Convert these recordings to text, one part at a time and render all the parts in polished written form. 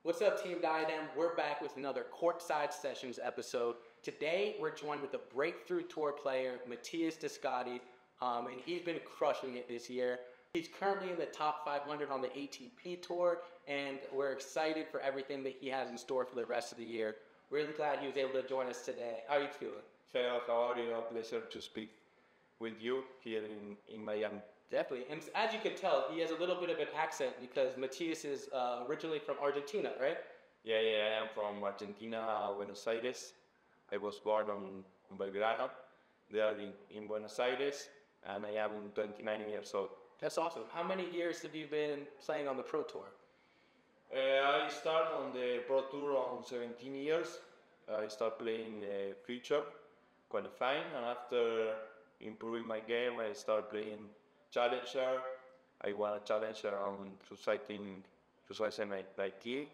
What's up, Team Diadem? We're back with another Courtside Sessions episode. Today, we're joined with a breakthrough tour player, Matias Descotte, and he's been crushing it this year. He's currently in the top 500 on the ATP Tour, and we're excited for everything that he has in store for the rest of the year. Really glad he was able to join us today. How are you feeling? Hello, how are you? A pleasure to speak with you here in Miami. Definitely. And as you can tell, he has a little bit of an accent because Matthias is originally from Argentina, right? Yeah, I am from Argentina, Buenos Aires. I was born in Belgrano, there in Buenos Aires, and I am 29 years old. That's awesome. How many years have you been playing on the Pro Tour? I started on the Pro Tour on 17 years. I started playing future, qualifying, and after improving my game, I started playing Challenger. I won a Challenger on 2019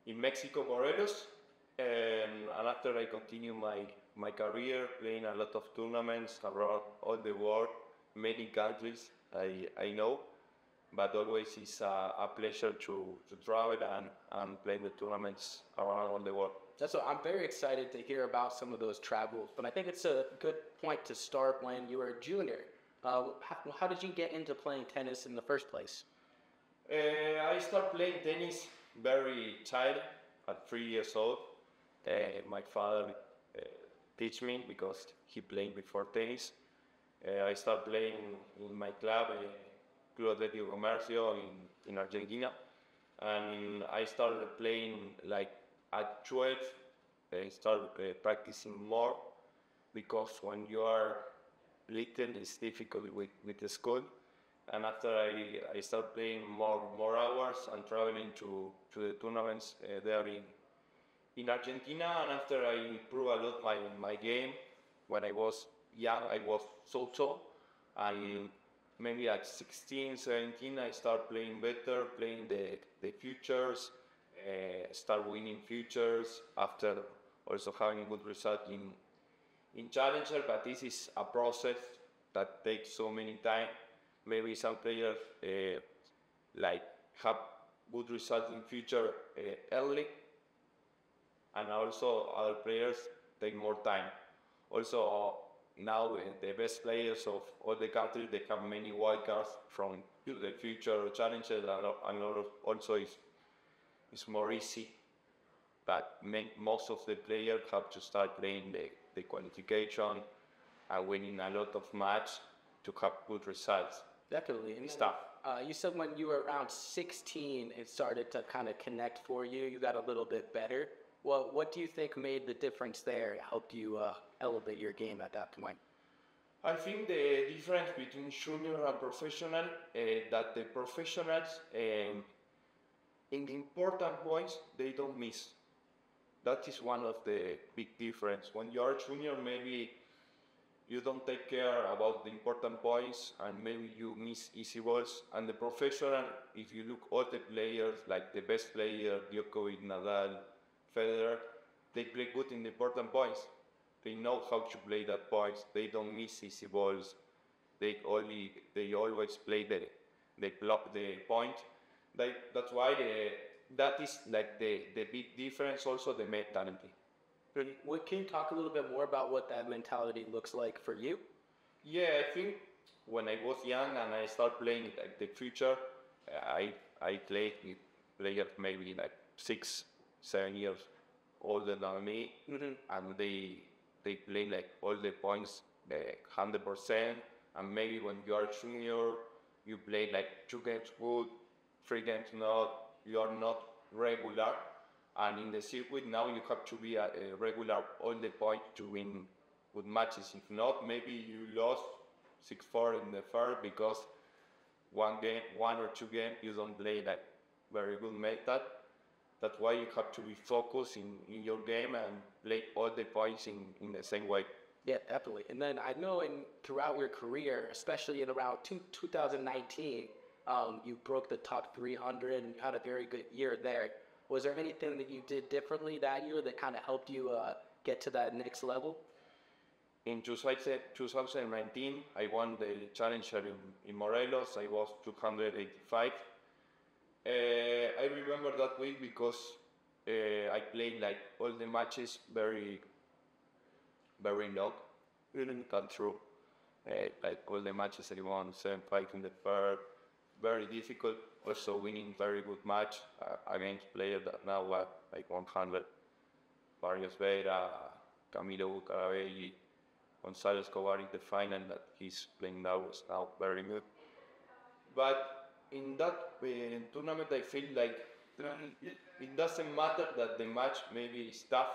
in Mexico, Morelos. And after I continue my career playing a lot of tournaments around all the world, many countries I know, but always it's a pleasure to travel and play the tournaments around all the world. I'm very excited to hear about some of those travels, but I think it's a good point to start when you were a junior. How did you get into playing tennis in the first place? I started playing tennis very child, at 3 years old. My father teach me because he played before tennis. I started playing in my club, Club Atlético Comercio in Argentina, and I started playing like at 12. I started practicing more because when you are little, it's difficult with the school. And after I started playing more hours and traveling to the tournaments there in Argentina. And after I improved a lot my game, when I was young, I was so. And maybe at 16, 17, I started playing better, playing the futures, start winning futures after also having good result in Challenger, but this is a process that takes so many time. Maybe some players like have good results in future early, and also other players take more time. Also, now the best players of all the countries, they have many wildcards from the future Challenger, and also it's more easy. But most of the players have to start playing the qualification and winning a lot of matches to have good results. Definitely. And you said when you were around 16, it started to kind of connect for you. You got a little bit better. Well, what do you think made the difference there, helped you elevate your game at that point? I think the difference between junior and professional, that the professionals, in the important points, they don't miss. That is one of the big difference. When you are junior, maybe you don't take care about the important points and maybe you miss easy balls. And the professional, if you look all the players, like the best player, Djokovic, Nadal, Federer, they play good in the important points. They know how to play that points. They don't miss easy balls. They always play they block the point. That's why that is like the big difference, also the mentality. Can you talk a little bit more about what that mentality looks like for you? Yeah, I think when I was young and I started playing like the future, I played with players maybe like 6, 7 years older than me, and they play like all the points 100%. And maybe when you are junior, you play like 2 games good, 3 games not. You are not regular, and in the circuit now you have to be a regular all the point to win good matches. If not, maybe you lost 6-4 in the first because one or 2 games you don't play like very good method. That's why you have to be focused in your game and play all the points in the same way. Yeah, definitely. And then I know throughout your career, especially in around 2019, you broke the top 300 and you had a very good year there. Was there anything that you did differently that year that kind of helped you get to that next level? In 2019, I won the Challenger in Morelos. I was 285. I remember that week because I played like all the matches very long. Didn't come through. Like all the matches I won, 7-5 in the first, very difficult. Also winning very good match against players that now are like 100. Barrios Vera, Camilo Bucarabelli, Gonzalo Escobar in the final that he's playing now was now very good. But in that tournament, I feel like it doesn't matter that the match maybe is tough,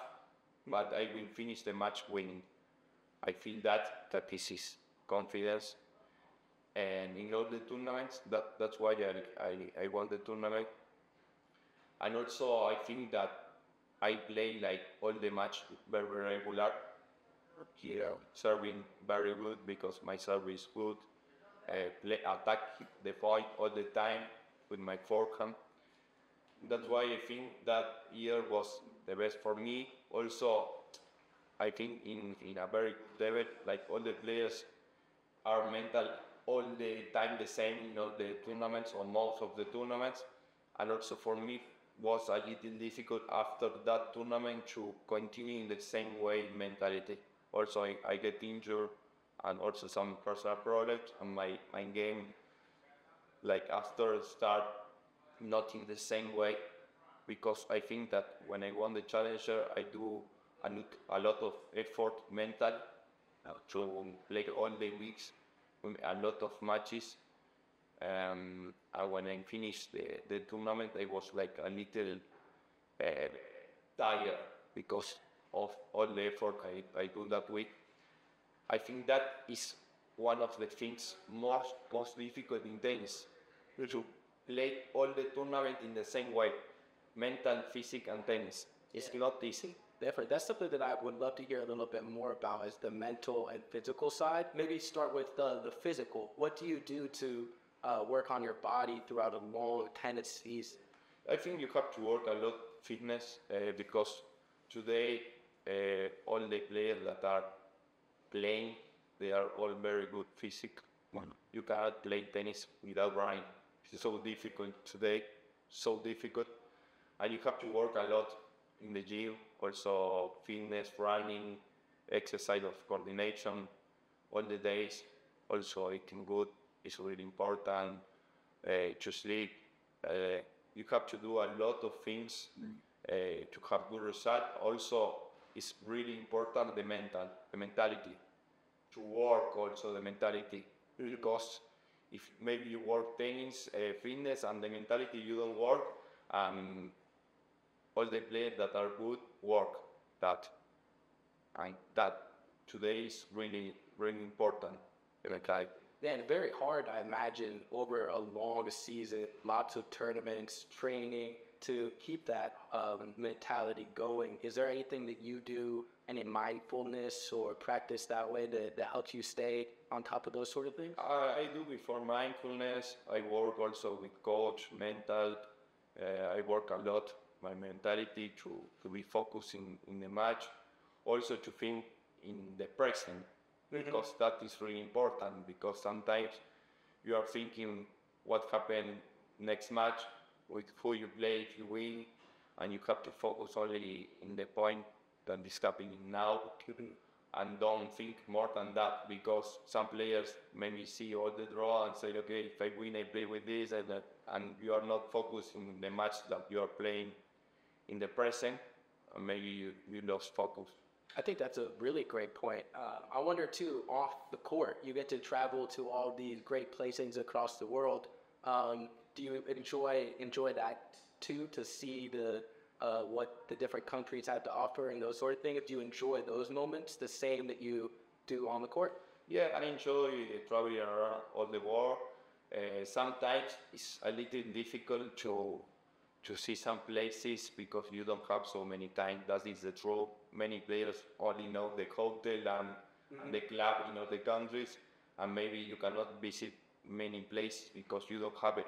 but I will finish the match winning. I feel that this is confidence, and in all the tournaments, that's why I won the tournament. And also, I think that I play like all the match very regular. Here, serving very good because my service is good. Play attack the point all the time with my forehand. That's why I think that year was the best for me. Also, I think in a very level, like all the players are mental all the time the same in all the tournaments or most of the tournaments. And also for me was a little difficult after that tournament to continue in the same way mentality. Also I get injured and also some personal problems and my game like after start not in the same way because I think that when I won the challenger I do a lot of effort mental to play all the weeks with a lot of matches. And when I finished the tournament, I was like a little tired because of all the effort I do that week. I think that is one of the things most difficult in tennis, to play all the tournament in the same way, mental, physical, and tennis. It's not easy. Definitely. That's something that I would love to hear a little bit more about is the mental and physical side. Maybe start with the physical. What do you do to work on your body throughout a long tennis season? I think you have to work a lot fitness because today all the players that are playing, they are all very good physique. You cannot play tennis without running. It's so difficult today, so difficult. And you have to work a lot in the gym, also fitness, running, exercise of coordination, all the days. Also eating good is really important, to sleep. You have to do a lot of things to have good result. Also, it's really important the mentality, to work also the mentality. Because if maybe you work tennis, fitness, and the mentality you don't work, all the players that are good work that. And that today is really, really important. Okay. Then very hard, I imagine, over a long season, lots of tournaments, training, to keep that mentality going. Is there anything that you do, any mindfulness or practice that way that helps you stay on top of those sort of things? I do before mindfulness. I work also with coach, mental. I work a lot my mentality to be focused in the match. Also to think in the present, because that is really important, because sometimes you are thinking what happened next match, with who you play if you win, and you have to focus only in the point that is happening now, and don't think more than that, because some players maybe see all the draw and say, okay, if I win, I play with this and that, and you are not focused in the match that you are playing in the present, and maybe you lost focus. I think that's a really great point. I wonder too, off the court, you get to travel to all these great places across the world. Do you enjoy that too, to see what the different countries have to offer and those sort of things? Do you enjoy those moments the same that you do on the court? Yeah, I enjoy traveling around all the world. Sometimes it's a little difficult to see some places because you don't have so many time. That is the truth. Many players only know the hotel and the club in other countries, and maybe you cannot visit many places because you don't have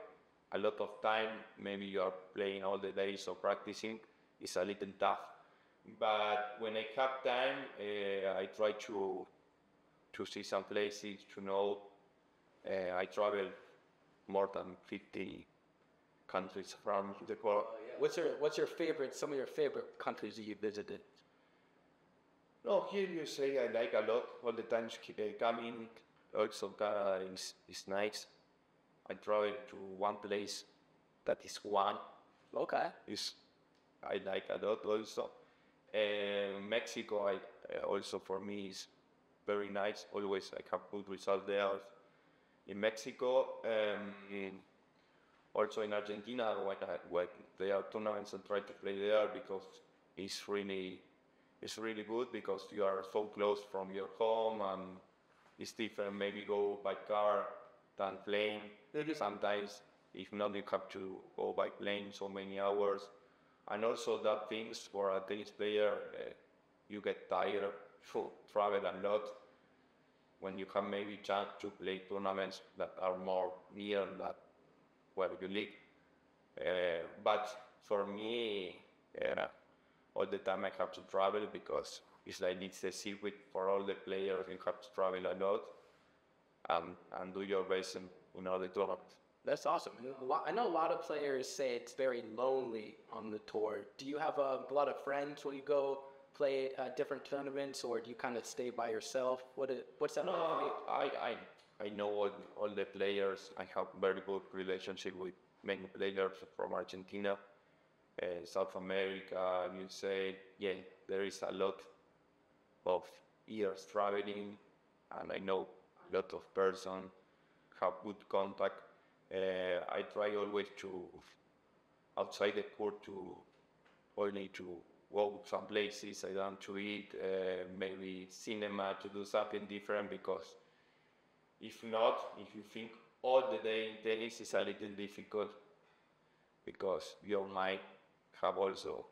a lot of time. Maybe you are playing all the days or practicing. It's a little tough. But when I have time, I try to see some places, to know. I travel more than 50 countries around the world. What's your favorite? Some of your favorite countries that you visited? No, here you say I like a lot all the times coming. Also, Canada is nice. I travel to one place that is one. Okay. I like a lot also. Mexico, also for me is very nice. Always I have good results there in Mexico. Also in Argentina, when there are tournaments, I try to play there because it's really good because you are so close from your home and it's different. Maybe go by car than plane. Sometimes, if not, you have to go by plane so many hours. And also that things for a tennis player, you get tired, travel a lot. When you have maybe chance to play tournaments that are more near that where you live. But for me, all the time I have to travel because it's like it's a circuit for all the players. You have to travel a lot and do your best in all the tournaments. That's awesome. I know a lot of players say it's very lonely on the tour. Do you have a lot of friends when you go play different tournaments, or do you kind of stay by yourself? What's that like for you? I know all the players. I have very good relationship with many players from Argentina, South America, USA. Yeah, there is a lot of years traveling, and I know a lot of person, have good contact. I try always to, outside the court, to only to go some places I want to eat, maybe cinema, to do something different, because if not, if you think all the day in tennis is a little difficult, because your mind have also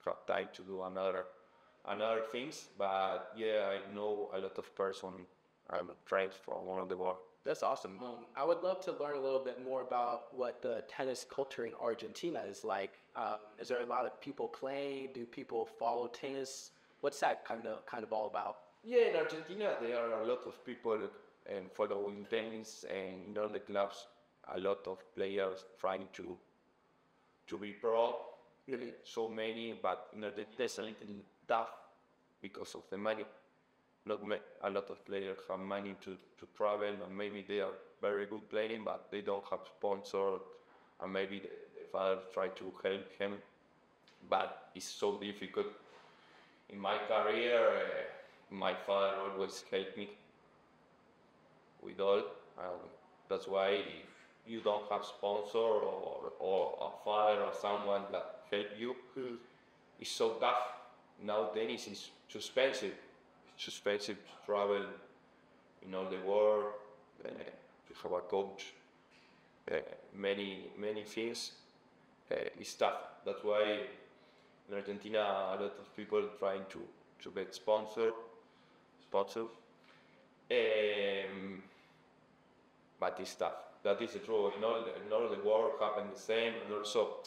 have time to do another things. But yeah, I know a lot of person I'm trained from all over the world. That's awesome. I would love to learn a little bit more about what the tennis culture in Argentina is like. Is there a lot of people playing? Do people follow tennis? What's that kind of all about? Yeah, in Argentina there are a lot of people following tennis, and in all the clubs, a lot of players trying to be pro. Really, so many, but in Argentina it's a little tough because of the money. A lot of players have money to travel, and maybe they are very good playing, but they don't have sponsor, and maybe the father try to help him, but it's so difficult. In my career, my father always helped me with all. That's why if you don't have sponsor or a father or someone that help you, it's so tough. Now tennis is too expensive. It's expensive to travel in all the world, to have a coach, many things. It's tough. That's why in Argentina a lot of people trying to get sponsored. But it's tough. That is the truth. In all the world happen the same, and also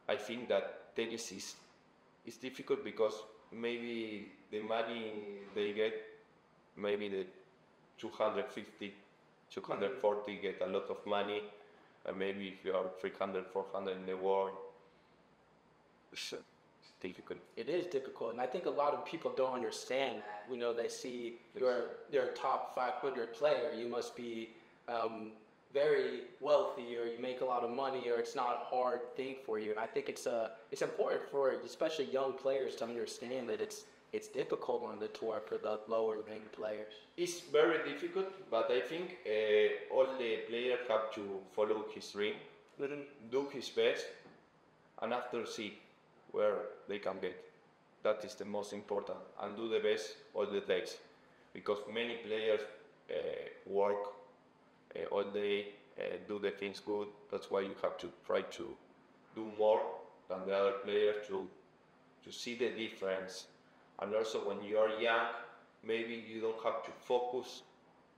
I think that tennis is difficult because maybe the money they get, maybe the 250, 240 get a lot of money, and maybe if you are 300, 400 in the world, it's difficult. It is difficult, and I think a lot of people don't understand that. You know, they see you're a top 500 player, you must be very wealthy, or you make a lot of money, or it's not a hard thing for you. And I think it's important for especially young players to understand that it's difficult on the tour for the lower ranked players. It's very difficult, but I think all the players have to follow his dream, do his best, and after see where they can get. That is the most important, and do the best all the days, because many players work all day, do the things good. That's why you have to try to do more than the other players to see the difference. And also when you are young, maybe you don't have to focus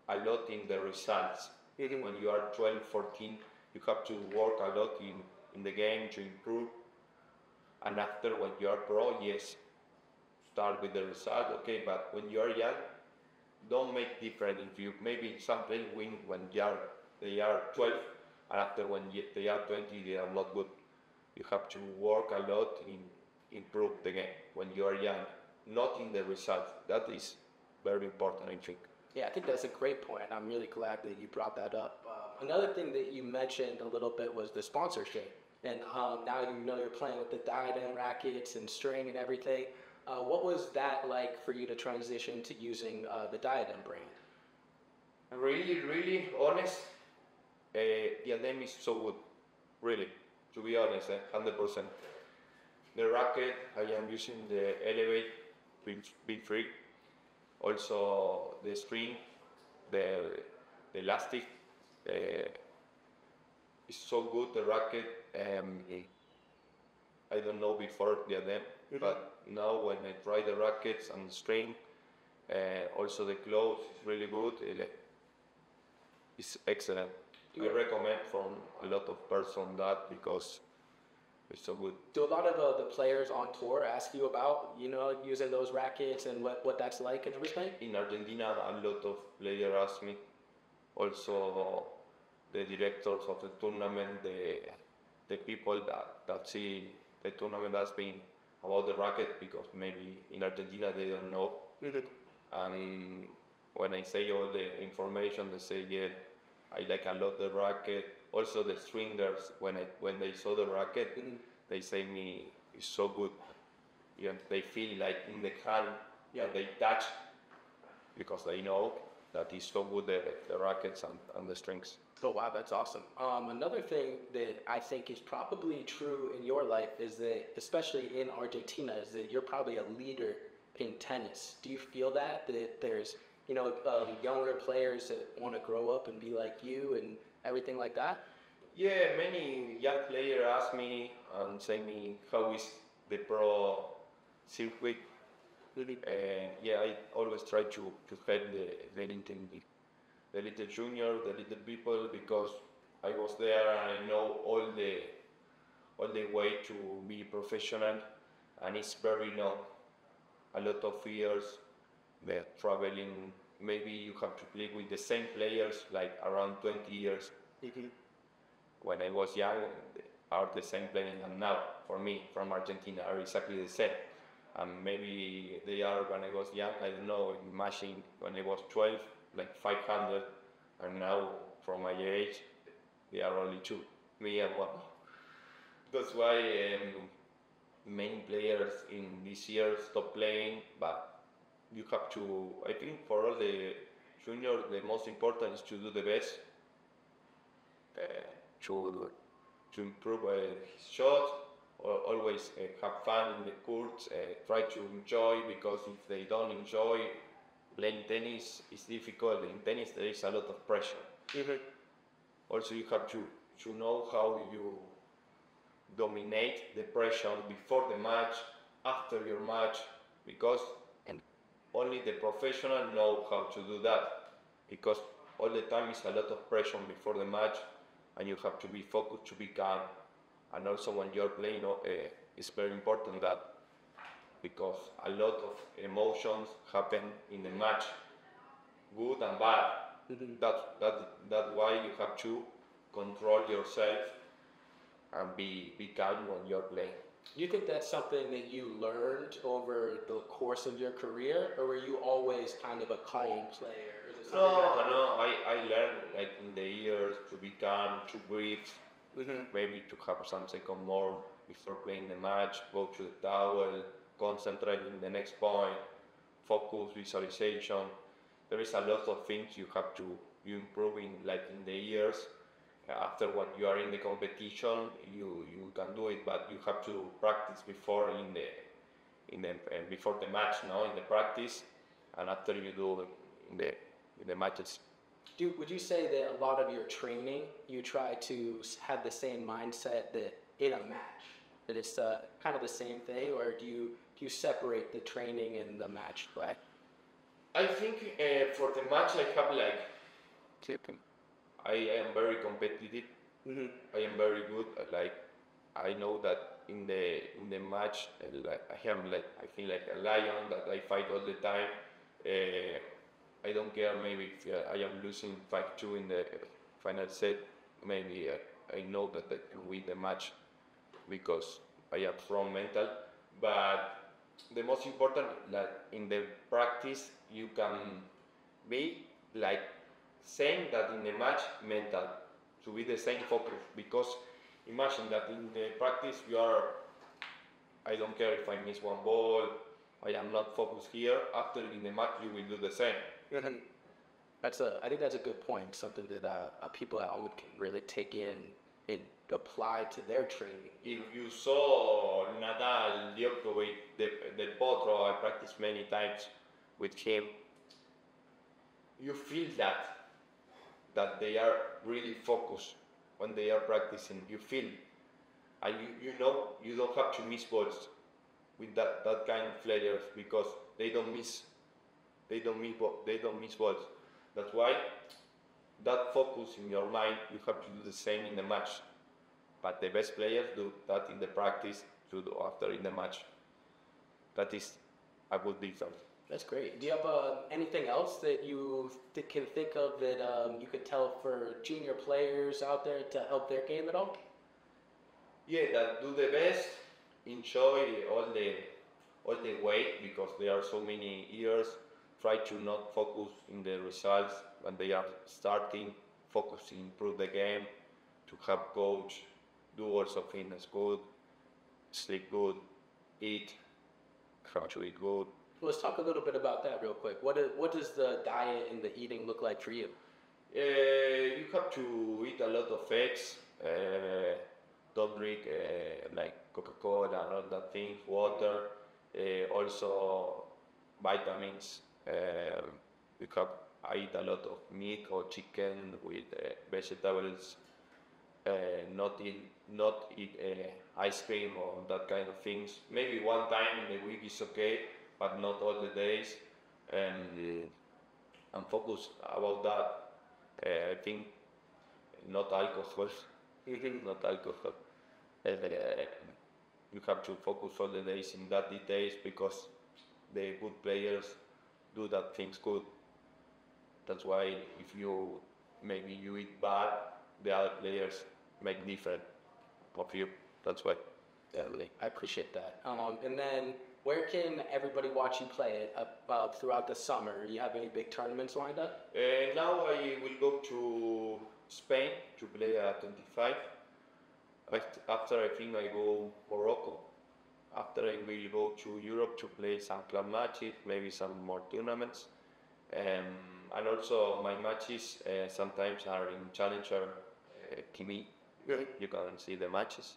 a lot in the results. When you are 12, 14, you have to work a lot in the game to improve. And after, when you are pro, yes, start with the result, okay, but when you are young, don't make different. If you maybe some players win when they are 12, and after when they are 20, they are not good. You have to work a lot in improve the game when you are young, not in the results. That is very important, I think. Yeah, I think that's a great point. I'm really glad that you brought that up. Another thing that you mentioned a little bit was the sponsorship. And now you know you're playing with the Diadem rackets and string and everything. What was that like for you to transition to using the Diadem brand? Really, really honest, Diadem is so good. Really, to be honest, 100%. The racket, I am using the Elevate B3. Also the string, the elastic is so good. The racket, I don't know before Diadem, but now when I try the rackets and the string, also the clothes is really good. It's excellent. I recommend from a lot of person that because it's so good. Do a lot of the players on tour ask you about, using those rackets and what that's like and everything? In Argentina, a lot of players ask me. Also, the directors of the tournament, the people that see the tournament ask me about the racket because maybe in Argentina they don't know. And when I say all the information, they say, yeah, I like a lot the racket. Also the stringers, when they saw the racket, they say me it's so good. They feel like in the hand that they touch because they know that it's so good the rackets and the strings. Oh wow, that's awesome. Another thing that I think is probably true in your life is that, especially in Argentina, is that you're probably a leader in tennis. Do you feel that there's younger players that want to grow up and be like you and everything like that? Yeah, many young players ask me and say me how is the pro circuit. I always try to help the little junior, the little people, because I was there and I know all the way to be professional, and it's very long. A lot of years, they're traveling. Maybe you have to play with the same players like around 20 years. When I was young, are the same players, and now for me from Argentina are exactly the same. And maybe they are when I was young, I don't know, imagine when I was 12, like 500, and now from my age, they are only two, me and one. That's why many players in this year stop playing, but you have to, I think for all the junior, the most important is to do the best, to improve his shot, or always have fun in the courts, try to enjoy, because if they don't enjoy playing tennis, it's difficult. In tennis there is a lot of pressure. Also you have to know how you dominate the pressure before the match, after your match, because only the professional know how to do that, because all the time is a lot of pressure before the match, and you have to be focused, to be calm. And also when you're playing, it's very important that, because a lot of emotions happen in the match, good and bad. That's why you have to control yourself and be calm when you're playing. Do you think that's something that you learned over the course of your career, or were you always kind of a calm player? No, I learned like in the years to be calm, to breathe, maybe to have some second more before playing the match, go to the towel, concentrate in the next point, focus, visualization. There is a lot of things you have to improve in, like in the years. After when you are in the competition, you can do it, but you have to practice before before the match, in the practice, and after you do in the matches. Would you say that a lot of your training, you try to have the same mindset that in a match, that it's kind of the same thing, or do you separate the training and the match play? I think for the match I have I am very competitive. I am very good. I know that in the match, I feel like a lion, that I fight all the time. I don't care maybe if I am losing 5-2 in the final set. maybe I know that I can win the match because I am strong mental. But the most important, that in the practice you can be like same that in the match mental, to be the same focus. Because imagine that in the practice you are, I don't care if I miss one ball, I am not focused here. After in the match you will do the same. I think that's a good point. Something that people at home can really take in and apply to their training. If you saw Nadal, Djokovic, Del Potro, I practiced many times with him. You feel that they are really focused when they are practicing. You feel, and you know you don't have to miss balls with that kind of players because they don't miss balls. That's why that focus in your mind, you have to do the same in the match. But the best players do that in the practice, to do after in the match. That is a good result. That's great. Do you have anything else that you can think of that you could tell for junior players out there to help their game at all? Yeah, that do the best, enjoy all the way because there are so many years. Try to not focus in the results when they are starting. Focus to improve the game, to have coach, do also fitness good, sleep good, eat, try to eat good. Let's talk a little bit about that real quick. What does the diet and the eating look like for you? You have to eat a lot of eggs. Don't drink like Coca-Cola and all that things, water. Also vitamins. I eat a lot of meat or chicken with vegetables. Not eat ice cream or that kind of things. Maybe one time in a week is okay, but not all the days. And I'm focused about that. I think not alcohol. Not alcohol. You have to focus all the days in that details because the good players do that things good. That's why if you eat bad, the other players make different of you. That's why. Definitely. I appreciate that. And then where can everybody watch you play it throughout the summer? You have any big tournaments lined up? Now I will go to Spain to play at 25. After I think I go Morocco. After I will go to Europe to play some club matches, maybe some more tournaments. And also my matches sometimes are in Challenger TV. You can see the matches.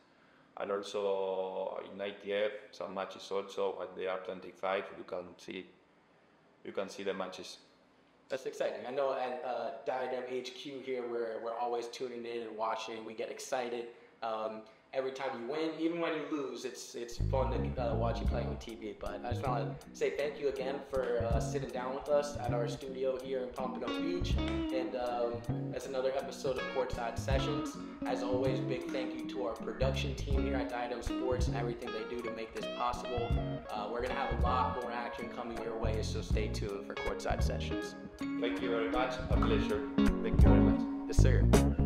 And also in ITF, some matches also when they are 25, you can see the matches. That's exciting. I know at Diadem HQ here, we're always tuning in and watching. We get excited every time you win. Even when you lose, it's fun to watch you play on TV. But I just want to say thank you again for sitting down with us at our studio here in Pompano Beach. And that's another episode of Courtside Sessions. As always, big thank you to our production team here at Diadem Sports and everything they do to make this possible. We're going to have a lot more action coming your way, so stay tuned for Courtside Sessions. Thank you very much. A pleasure. Thank you very much. Yes, sir.